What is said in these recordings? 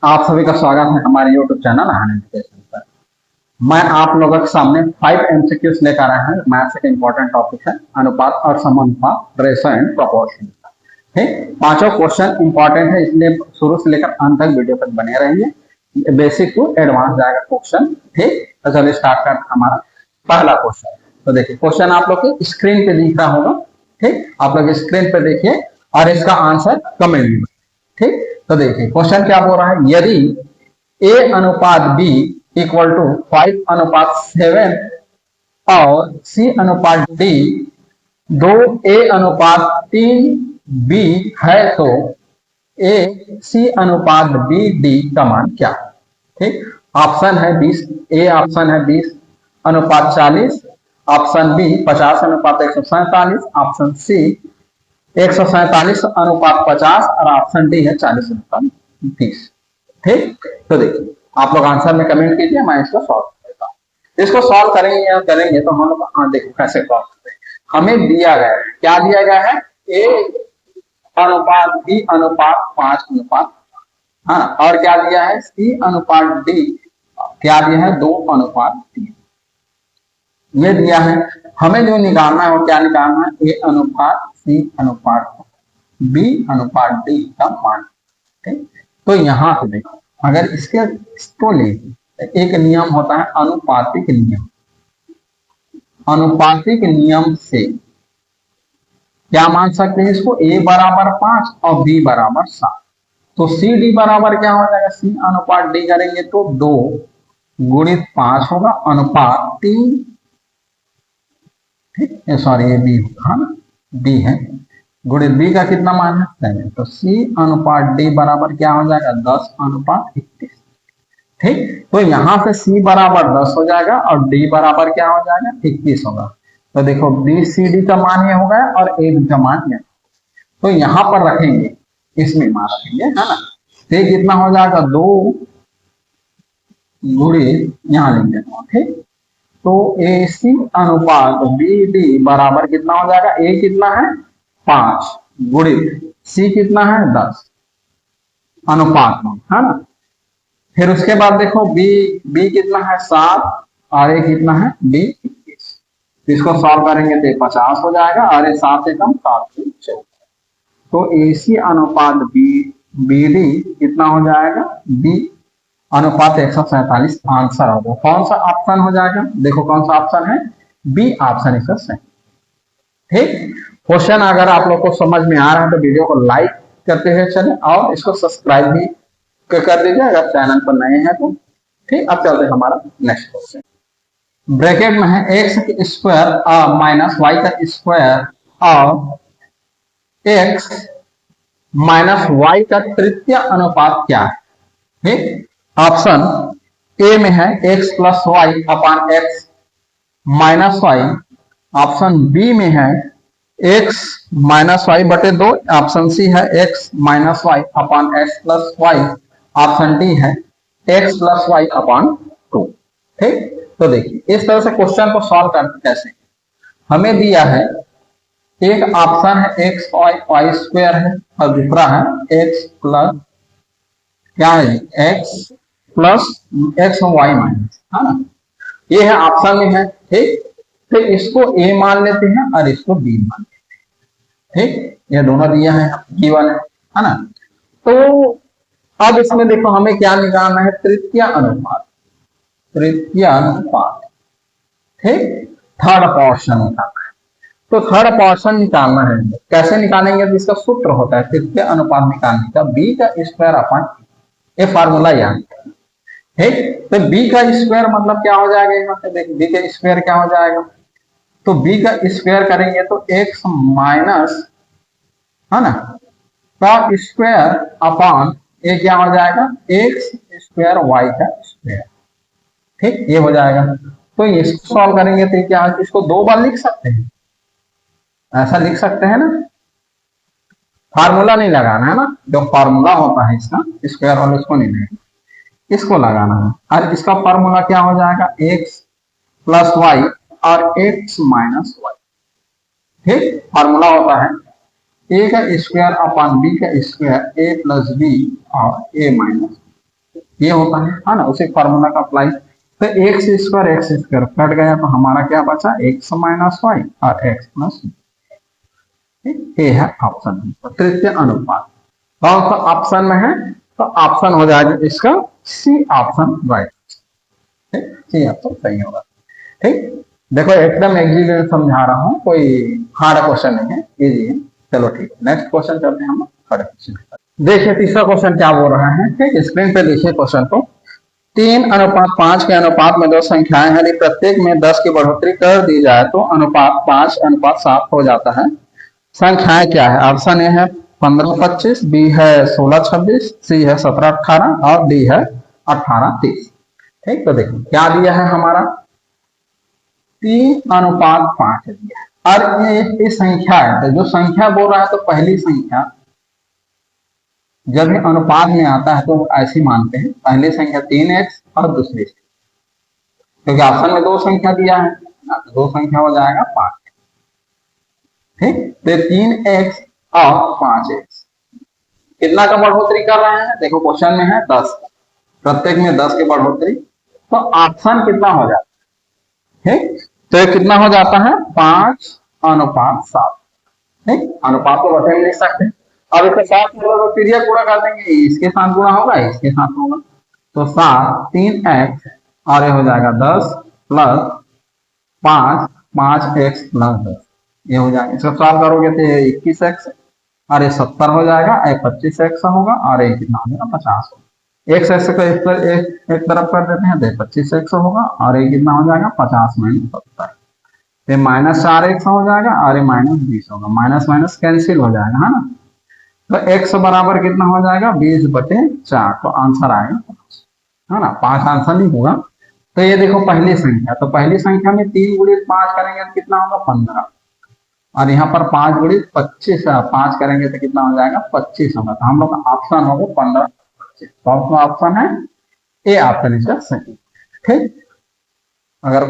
आप सभी का स्वागत है हमारे YouTube चैनल आहान एजुकेशन पर। मैं आप लोगों के सामने 5 MCQs लेकर आया हूँ। मैथ्स का इंपॉर्टेंट टॉपिक है अनुपात और समानुपात, रेशो एंड प्रोपोर्शन। ठीक, पांचों क्वेश्चन इंपॉर्टेंट है, इसलिए शुरू से लेकर अंत तक वीडियो तक बने रहेंगे। बेसिक टू एडवांस जाएगा क्वेश्चन। ठीक, तो चलिए स्टार्ट करते हैं हमारा पहला क्वेश्चन। तो देखिए क्वेश्चन आप लोग के स्क्रीन पे दिख रहा होगा। ठीक, आप लोग स्क्रीन पे देखिए और इसका आंसर कमेंट में। ठीक, तो देखिए क्वेश्चन क्या बोल रहा है, यदि ए अनुपात बी इक्वल टू 5:7 और सी अनुपात डी 2:3 बी है तो ए सी अनुपात बी डी का मान क्या है। ठीक, ऑप्शन है 20, ए ऑप्शन है 20:40, ऑप्शन बी 50:147, ऑप्शन सी 147:50 और ऑप्शन डी है 40:30। ठीक, तो देखिए आप लोग आंसर में कमेंट कीजिए, मैं इसको सॉल्व करता हूँ। इसको सॉल्व करेंगे या करेंगे तो हम लोग देखो कैसे सॉल्व करते हैं। हमें दिया गया है, क्या दिया गया है, ए अनुपात बी अनुपात 5 हाँ, और क्या दिया है, सी अनुपात डी क्या दिया है, 2:3 ये दिया है। हमें जो निकालना है वो क्या निकालना है, ए अनुपात सी अनुपात बी अनुपात डी का मान। ठीक, तो यहां से देखो अगर इसको ले एक नियम होता है अनुपातिक नियम। अनुपातिक नियम से क्या मान सकते हैं इसको, ए बराबर 5 और बी बराबर 7। तो सी डी बराबर क्या हो जाएगा, सी अनुपात डी करेंगे तो 2 गुणित 5 होगा अनुपात 3। ठीक, सॉरी ये बी होगा, बी है गुणित बी का कितना मान है 7। तो सी अनुपात डी बराबर क्या हो जाएगा, 10:31। ठीक, तो यहां से सी बराबर 10 हो जाएगा और डी बराबर क्या हो जाएगा, 21 होगा। तो देखो बी सी डी का मान ये हो गया और ए बी का मान ये। तो यहां पर रखेंगे, इसमें मान रखेंगे, है ना। तो कितना हो जाएगा, 2 गुणित यहां लिख देता हूं। ठीक, तो ए सी अनुपात बी डी बराबर कितना हो जाएगा, ए कितना है 5 गुणित सी कितना है 10 अनुपात में, है ना। फिर उसके बाद देखो बी कितना है 7 और ए कितना है बी 21। इसको सॉल्व करेंगे तो 50 हो जाएगा और ये 7 से कम 7 से 14। तो ए सी अनुपात बी डी कितना हो जाएगा, बी अनुपात 147 आंसर होगा। कौन सा ऑप्शन हो जाएगा, देखो कौन सा ऑप्शन है, बी ऑप्शन इसका सही। ठीक, क्वेश्चन अगर आप लोग को समझ में आ रहा है तो वीडियो को लाइक करते हुए चले और इसको सब्सक्राइब भी कर दीजिए अगर चैनल पर नए हैं तो। ठीक, अब चलते हैं हमारा नेक्स्ट क्वेश्चन। ब्रैकेट में है एक्स स्क्वायर माइनस वाई का स्क्वायर और एक्स माइनस वाई का तृतीय अनुपात क्या है। ठीक, ऑप्शन ए में है X plus Y upon X minus Y, option B में है एक्स माइनस वाई बटे 2, ऑप्शन सी है X minus Y upon X plus Y, option D है एक्स प्लस वाई अपान 2। ठीक, तो देखिए इस तरह से क्वेश्चन को सॉल्व करते कैसे। हमें दिया है एक ऑप्शन है एक्स वाई स्क्वायर है और दूसरा है एक्स प्लस क्या है, X plus X Y minus, है ना। ये है ऑप्शन में है। ठीक, तो इसको ए मान लेते हैं और इसको बी मान लेते हैं। ठीक, ये दोनों दिया है गिवन है ना। तो अब इसमें देखो हमें क्या निकालना है, तृतीय अनुपात। तृतीय अनुपात, ठीक, थर्ड पोर्शन निकालना है। तो थर्ड पोर्शन निकालना है, कैसे निकालेंगे, तो इसका सूत्र होता है तृतीय अनुपात निकालने का बी का स्क्वायर अपन, ये फार्मूला याद। ठीक, तो बी का स्क्वायर मतलब क्या हो जाएगा, यहाँ पे देखिए बी का स्क्वायर क्या हो जाएगा, तो बी का स्क्वायर करेंगे तो एक्स माइनस, है ना, का स्क्वायर अपॉन ये क्या हो जाएगा, एक्स स्क्वायर वाई का स्क्वायर। ठीक, ये हो जाएगा। तो इसको सॉल्व करेंगे तो क्या, इसको 2 बार लिख सकते हैं, ऐसा लिख सकते हैं ना। फार्मूला नहीं लगाना है ना, जो फार्मूला होता है इसका स्क्वायर वाले उसको नहीं लगाना, इसको लगाना है। और इसका फार्मूला क्या हो जाएगा, एक्स प्लस वाई और एक्स माइनस वाई। ठीक, फार्मूला होता है ए का स्क्वायर अपॉन बी का स्क्वायर, ए प्लस बी और ए माइनस। ये होता है ना, उसी फॉर्मूला का अप्लाई। तो एक्स स्क्वायर कट गया तो हमारा क्या बचा, एक्स माइनस वाई और एक्स प्लस, ये है ऑप्शन तो तृतीय अनुपात कौन सा ऑप्शन में है, तो ऑप्शन हो जाएगा इसका C option right, C option सही होगा। ठीक, देखो एकदम एग्जीक्यूटिव समझा रहा हूँ, कोई हार्ड क्वेश्चन नहीं है, इजी है। चलो ठीक है, नेक्स्ट क्वेश्चन चलते हैं हम हार्ड क्वेश्चन। देखिए तीसरा क्वेश्चन क्या बोल रहा है, ठीक, स्क्रीन पे देखिए क्वेश्चन को। 3:5 के अनुपात में दो संख्याएं हैं, यदि प्रत्येक में 10 की बढ़ोतरी कर दी जाए तो अनुपात 5:7 हो जाता है। संख्याएं क्या है, ऑप्शन ए है 15-25, बी है 16-26, सी है 17-18 और डी है 18-30। ठीक, तो देखो क्या दिया है हमारा, 3:5 दिया है और ये संख्या है, तो जो संख्या बोल रहा है तो पहली संख्या जब भी अनुपात में आता है तो ऐसे मानते हैं, पहली संख्या 3x और दूसरी, क्योंकि ऑप्शन में दो संख्या दिया है ना, तो दो संख्या हो जाएगा 5। ठीक, तो 3x और 5x कितना का बढ़ोतरी कर रहे हैं, देखो क्वेश्चन में है 10, प्रत्येक में 10 की बढ़ोतरी, तो ऑप्शन कितना हो जाता है, ठीक, तो ये कितना हो जाता है 5:7। ठीक, अनुपात को बटे में लिख सकते हैं। अब इसके साथ तो पीरियड पूरा कर देंगे, इसके साथ गुणा होगा, इसके साथ होगा, तो 7 3x और ये हो जाएगा 10 प्लस 5 5x प्लस 10, ये हो जाएगा। इसको सॉल्व करोगे तो ये 21x और ये 70 हो जाएगा, ये 25x होगा और ये कितना हो जाएगा 50 होगा। एक x को एक तरफ कर देते हैं तो 25x होगा और ये कितना हो जाएगा 50 माइनस 70, ये -4x हो जाएगा और ये -20 होगा, माइनस माइनस कैंसिल हो जाएगा, है ना। तो x बराबर कितना हो जाएगा 20/4, तो आंसर आएगा 5, है ना, 5 आंसर नहीं होगा। तो ये देखो पहली संख्या, तो पहली संख्या में 3 गुणित 5 करेंगे तो कितना होगा 15, और यहाँ पर 5 गुणित 25 5 करेंगे तो कितना हो जाएगा 25 होगा, तो हम लोग का ऑप्शन होगा 15-25, कौन सा ऑप्शन है, ए ऑप्शन इसका सही। ठीक, अगर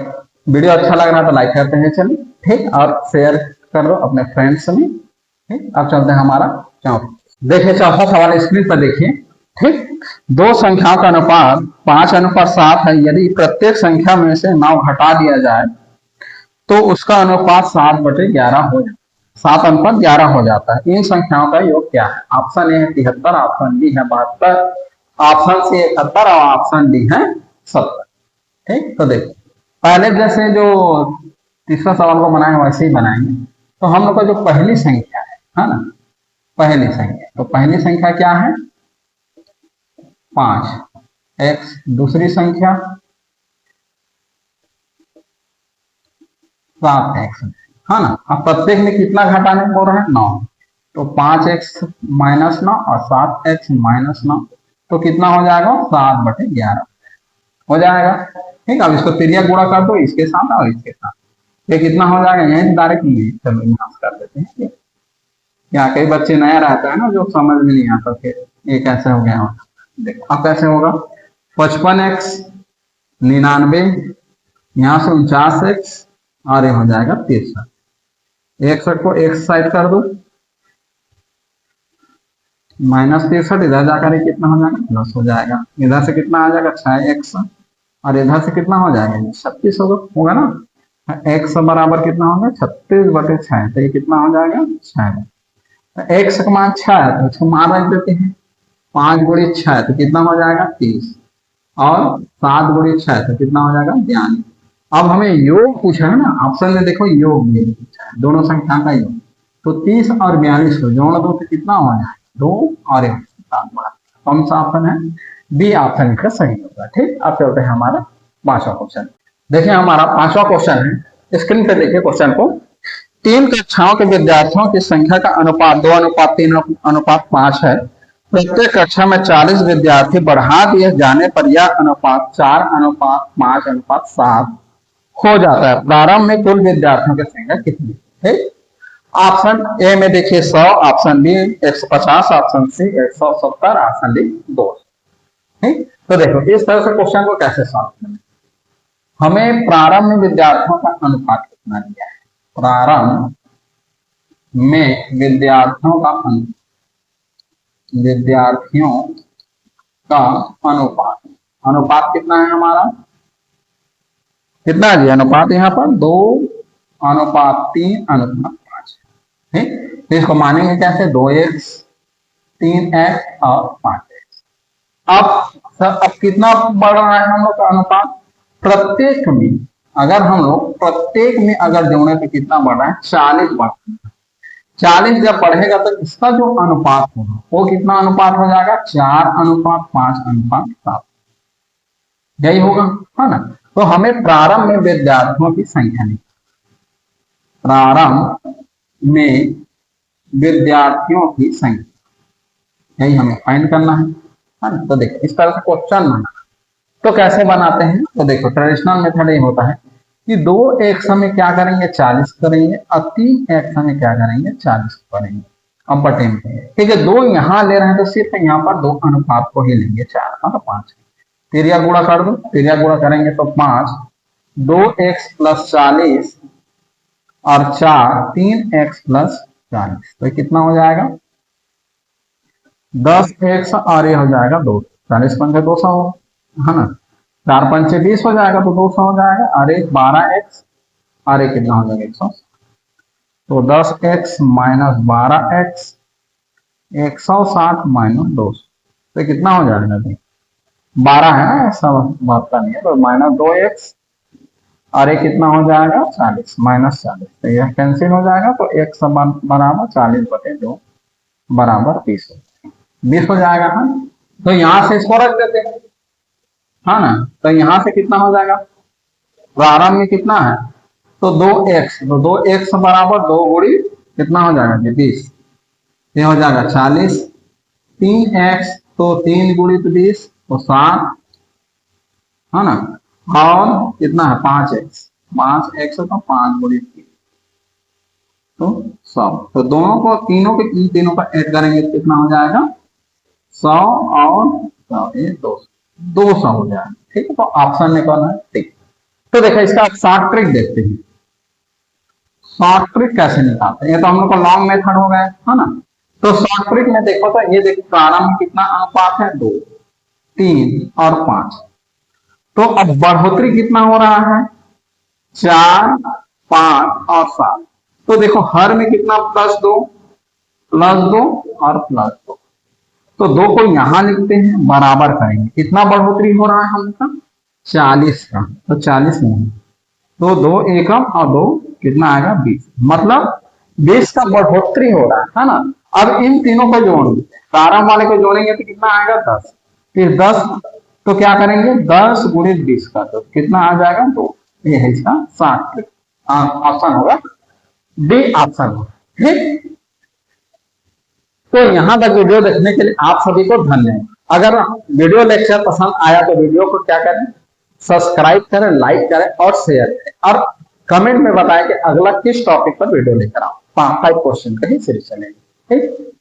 वीडियो अच्छा लग रहा है तो लाइक करते हैं चलिए, ठीक, और शेयर कर दो अपने फ्रेंड्स में। ठीक, अब चलते हैं हमारा चौथा, देखिए चौथा सवाल स्क्रीन पर देखिए। ठीक, दो संख्याओं का अनुपात 5:7 है, यदि प्रत्येक संख्या में से 9 हटा दिया जाए तो उसका अनुपात 7/11 हो जाता है, 7:11 हो जाता है। इन संख्याओं का योग क्या है, ऑप्शन ए है 73, ऑप्शन बी है 72, ऑप्शन सी 71 और ऑप्शन डी है 70। ठीक, तो देखो पहले जैसे जो तीसरा सवाल को बनाए वैसे ही बनाएंगे। तो हम लोग का जो पहली संख्या है ना, पहली संख्या, तो पहली संख्या क्या है 5x, दूसरी संख्या 7x, है ना। अब प्रत्येक में कितना घटाने को रहा है 9, तो 5x माइनस 9 और 7x माइनस 9, तो कितना हो जाएगा 7/11 हो जाएगा। ठीक, अब इसको तिरिया गुणा कर दो इसके साथ और इसके साथ, ये कितना हो जाएगा, यही डायरेक्ट नहीं, चलो यहाँ कर देते हैं। क्या कई बच्चे नया रहता है ना जो समझ में नहीं आता, फिर ये कैसे हो गया होगा, देखो अब कैसे होगा 55x 99, यहाँ से 49x और ये हो जाएगा 63, 61 को एक साइड कर दो, -63 इधर जाकर कितना हो जाएगा प्लस हो जाएगा, इधर से कितना आ जाएगा 6x और इधर से कितना हो जाएगा 36 होगा ना, x बराबर कितना होगा 36/6, तो ये कितना हो जाएगा 6, x का मान 6 है तो इसको मान रख देते हैं, 5 गुणित 6 तो कितना हो जाएगा 30 और 7 गुणित 6 तो कितना हो जाएगा 42। अब हमें योग पूछा है ना, ऑप्शन में देखो योग भी पूछा है, दोनों संख्या का योग, तो 30 और 42 को जोड़ दो तो कितना हो जाएगा 2 और 1 7 बड़ा, कौन सा ऑप्शन है, बी ऑप्शन इसका सही होगा। ठीक, अब चलते हैं हमारा पांचवा क्वेश्चन। देखिए हमारा पांचवा क्वेश्चन है, स्क्रीन पे देखिए क्वेश्चन को। 3 कक्षाओं के विद्यार्थियों की संख्या का अनुपात 2:3:5 है, प्रत्येक कक्षा में 40 विद्यार्थी बढ़ा दिए जाने पर यह अनुपात 4:5:7 हो जाता है। प्रारंभ में कुल विद्यार्थियों की संख्या कितनी है, ऑप्शन ए में देखिए 100, option B 150, option C 170, option D 200। ठीक, तो देखो इस तरह से क्वेश्चन को कैसे सॉल्व करें, हमें प्रारंभ में विद्यार्थियों का अनुपात कितना दिया है, प्रारंभ में विद्यार्थियों का अनुपात। अनुपात कितना है हमारा, कितना है जी अनुपात यहाँ पर 2:3:5। ठीक, तो इसको मानेंगे कैसे, 2x 3x और 5x। अब अब कितना बढ़ रहा है हम लोग का अनुपात, प्रत्येक में, अगर हम लोग प्रत्येक में अगर जोड़े तो कितना बढ़ रहा है, 40 बढ़ रहा है। 40 जब बढ़ेगा तो इसका जो अनुपात होगा वो कितना अनुपात हो जाएगा, 4:5:7। यही होगा, है ना। तो हमें प्रारंभ में विद्यार्थियों की संख्या नहीं, प्रारंभ में विद्यार्थियों की संख्या, यही हमें फाइंड करना है ना। तो देखो इस तरह से क्वेश्चन बना, तो कैसे बनाते हैं, तो देखो ट्रेडिशनल मेथड ये होता है कि 2x में क्या करेंगे, 40 करेंगे, और 3x में क्या करेंगे, 40 करेंगे। अब बटे में, ठीक है, 2 यहाँ ले रहे हैं तो सिर्फ यहाँ पर 2 अनुपात को ही लेंगे, 4 मतलब 5। तिरिया गुणा कर दो, तिरिया गुणा करेंगे तो 5, 2x + 40 और 4 3x + 40, तो कितना हो जाएगा, 10x और ये हो जाएगा 2, 40 पंचे 200 हो, है ना। 4 पंचे 20 हो जाएगा तो 200 हो जाएगा, अरे 12x, अरे कितना हो जाएगा 100। तो 10x - 12x 160 - 200, तो कितना हो जाएगा, 12 है ना, सब बात नहीं है, तो -2x और ये कितना हो जाएगा 40 -40, तो यह कैंसिल हो जाएगा, तो x बराबर 40/2 बराबर 20 हो जाएगा। हाँ, तो यहां से इसको रख देते हैं, हाँ ना। तो यहां से कितना हो जाएगा, प्रारंभ में कितना है, तो 2x, तो 2x बराबर 2 गुड़ी कितना हो जाएगा जी 20, ये हो जाएगा 40। 3x तो 3 गुणित 20 तो 7, है ना। और कितना है 5x, 5x तो 5 गुणित 3 तो 100। तो दोनों को, तीनों के, इन तीनों का ऐड करेंगे तो कितना हो जाएगा 100 और 200 हो जाएगा। ठीक है, तो ऑप्शन में करना है, ठीक। तो देखो इसका शॉर्ट ट्रिक देखते हैं, शॉर्ट ट्रिक कैसे निकालते हैं। ये तो हम लोग का लॉन्ग मेथड हो गया, है ना। तो शॉर्ट ट्रिक में देखो, तो ये देखो प्रारंभ में कितना अनुपात है, 2 3 और 5। तो अब बढ़ोतरी कितना हो रहा है, 4 5 और 7। तो देखो हर में कितना, +2 और +2, तो 2 को यहां लिखते हैं, बराबर करेंगे, कितना बढ़ोतरी हो रहा है हमका, 40 का, तो 40 नहीं, तो 2 एकम और 2 कितना आएगा 20, मतलब 20 का बढ़ोतरी हो रहा है ना। अब इन तीनों को जोड़ेंगे, प्रारंभ वाले को जोड़ेंगे तो कितना आएगा 10, फिर 10, तो क्या करेंगे 10 गुणित 20 का, तो कितना आ जाएगा 2, ये है इसका 60। ऑप्शन होगा डी, ऑप्शन होगा। ठीक, तो यहाँ तक वीडियो देखने के लिए आप सभी को धन्यवाद। अगर वीडियो लेक्चर पसंद आया तो वीडियो को क्या करें, सब्सक्राइब करें, लाइक करें और शेयर करें, और कमेंट में बताएं कि अगला किस टॉपिक पर वीडियो लेकर आऊं। 5 क्वेश्चन का ही सीरीज चलेगी। ठीक।